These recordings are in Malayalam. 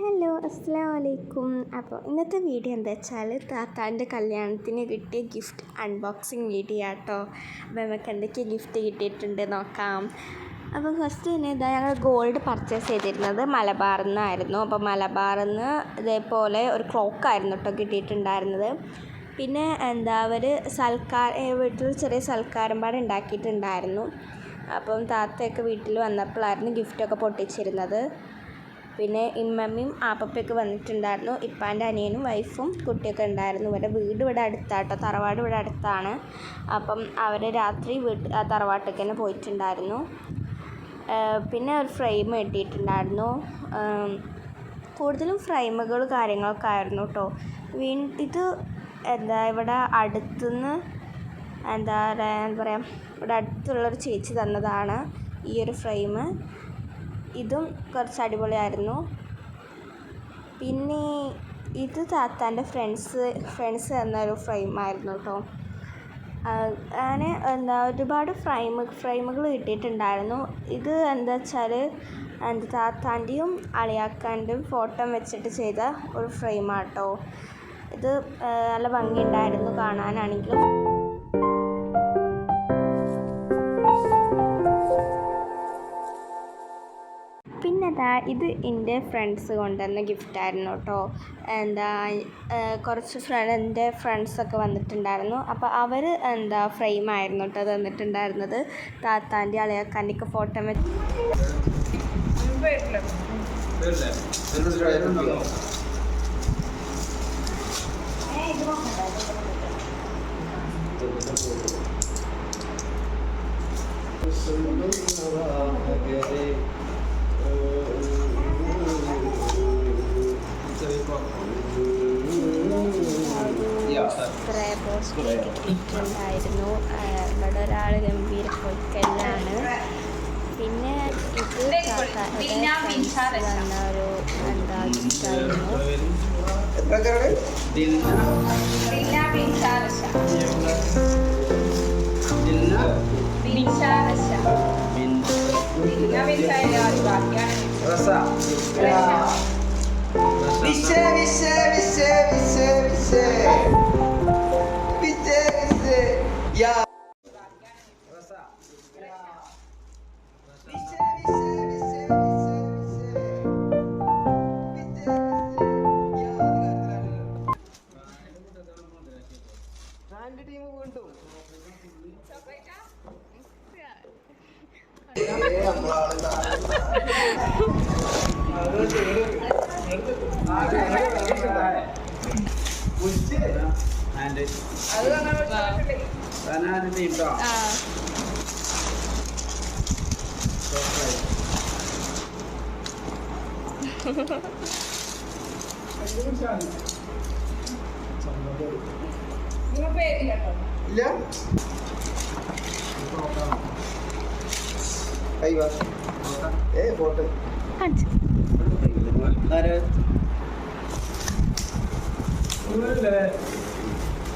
ഹലോ അസ്സലാമു അലൈക്കും. അപ്പോൾ ഇന്നത്തെ വീഡിയോ എന്താ വെച്ചാൽ താത്താൻ്റെ കല്യാണത്തിന് കിട്ടിയ ഗിഫ്റ്റ് അൺബോക്സിങ് വീഡിയോ ആട്ടോ. അപ്പോൾ നമുക്ക് എന്തൊക്കെ ഗിഫ്റ്റ് കിട്ടിയിട്ടുണ്ട് നോക്കാം. അപ്പോൾ ഫസ്റ്റ് തന്നെ ഇതാ ഞങ്ങൾ ഗോൾഡ് പർച്ചേസ് ചെയ്തിരുന്നത് മലബാറിൽ നിന്നായിരുന്നു. അപ്പോൾ മലബാറിൽ നിന്ന് ഇതേപോലെ ഒരു ക്ലോക്കായിരുന്നു കേട്ടോ കിട്ടിയിട്ടുണ്ടായിരുന്നത്. പിന്നെ അവർ വീട്ടിൽ ചെറിയ സൽക്കാരം പാട് ഉണ്ടാക്കിയിട്ടുണ്ടായിരുന്നു. അപ്പം താത്തയൊക്കെ വീട്ടിൽ വന്നപ്പോഴായിരുന്നു ഗിഫ്റ്റൊക്കെ പൊട്ടിച്ചിരുന്നത്. പിന്നെ ഇമ്മമ്മയും ആപ്പപ്പൊക്കെ വന്നിട്ടുണ്ടായിരുന്നു. ഇപ്പാൻ്റെ അനിയനും വൈഫും കുട്ടിയൊക്കെ ഉണ്ടായിരുന്നു. ഇവരുടെ വീട് ഇവിടെ അടുത്താട്ടോ, തറവാട് ഇവിടെ അടുത്താണ്. അപ്പം അവർ രാത്രി തറവാട്ടിലേക്ക് തന്നെ പോയിട്ടുണ്ടായിരുന്നു. പിന്നെ ഒരു ഫ്രെയിം കിട്ടിയിട്ടുണ്ടായിരുന്നു. കൂടുതലും ഫ്രെയിമുകൾ കാര്യങ്ങളൊക്കെ ആയിരുന്നു കേട്ടോ. ഇത് ഇവിടെ അടുത്തുനിന്ന് എന്താ പറയുക, ഇവിടെ അടുത്തുള്ളൊരു ചേച്ചി തന്നതാണ് ഈ ഒരു ഫ്രെയിം. ഇതും കുറച്ച് അടിപൊളിയായിരുന്നു. പിന്നെ ഇത് താത്താൻ്റെ ഫ്രണ്ട്സ് തന്നൊരു ഫ്രെയിമായിരുന്നു കേട്ടോ. അങ്ങനെ ഒരുപാട് ഫ്രെയിമുകൾ കിട്ടിയിട്ടുണ്ടായിരുന്നു. ഇത് എന്താ വെച്ചാൽ താത്താൻ്റെയും അളിയാക്കാൻ്റെയും ഫോട്ടോ വെച്ചിട്ട് ചെയ്ത ഒരു ഫ്രെയിമാട്ടോ. ഇത് നല്ല ഭംഗിയുണ്ടായിരുന്നു കാണാനാണെങ്കിലും. പിന്നെ ഇത് എൻ്റെ ഫ്രണ്ട്സ് കൊണ്ടുവന്ന ഗിഫ്റ്റായിരുന്നു കേട്ടോ. കുറച്ച് എൻ്റെ ഫ്രണ്ട്സൊക്കെ വന്നിട്ടുണ്ടായിരുന്നു. അപ്പോൾ അവർ ഫ്രെയിമായിരുന്നു കേട്ടോ തന്നിട്ടുണ്ടായിരുന്നത്. താത്താൻ്റെ അളിയാക്കാൻ്റെയൊക്കെ ഫോട്ടോ വെച്ച് ഉണ്ടായിരുന്നു. ഇവിടെ ഒരാൾ ഗംഭീര പൊയ്ക്കല്ലാണ്. പിന്നെ ഇത് വന്ന ഒരു ഗിഫ്റ്റായിരുന്നു.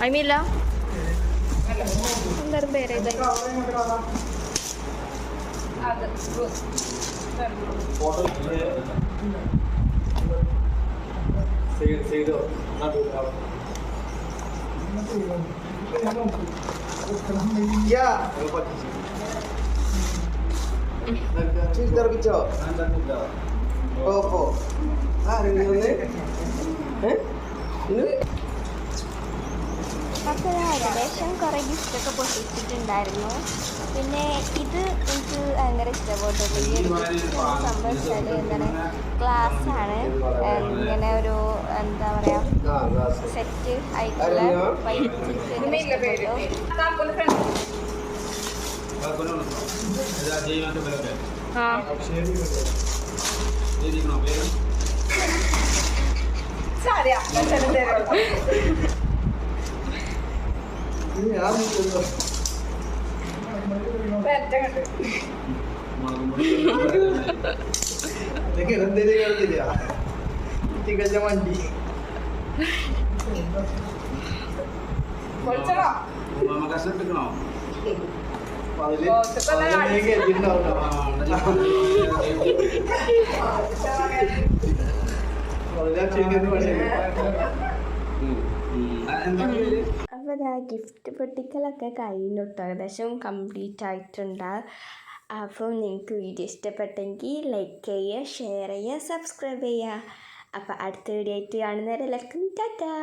അയ്മില്ല എന്തായാലും പേര് അപ്പോൾ ഏകദേശം കുറേ ഗിഫ്റ്റൊക്കെ പൊട്ടിച്ചിട്ടുണ്ടായിരുന്നു. പിന്നെ ഇത് എനിക്ക് ഭയങ്കര ഇഷ്ടപ്പെട്ടു. ഈ ഒരു സംഭവം വെച്ചാൽ ഗ്ലാസ്സാണ്. ഇങ്ങനെ ഒരു എന്താ പറയുക സെറ്റ് ആയിട്ടുള്ള വൈറ്റ് വണ്ടി അപ്പോൾ ഇതാ ഗിഫ്റ്റ് പൊട്ടിക്കലൊക്കെ കഴിഞ്ഞു കേട്ടോ, ഏകദേശം കംപ്ലീറ്റ് ആയിട്ടുണ്ട്. അപ്പോൾ നിങ്ങൾക്ക് വീഡിയോ ഇഷ്ടപ്പെട്ടെങ്കിൽ ലൈക്ക് ചെയ്യുക, ഷെയർ ചെയ്യുക, സബ്സ്ക്രൈബ് ചെയ്യുക. അപ്പോൾ അടുത്ത വീഡിയോ ആയിട്ട് കാണുന്നവരെ എല്ലാവർക്കും ടാറ്റാ.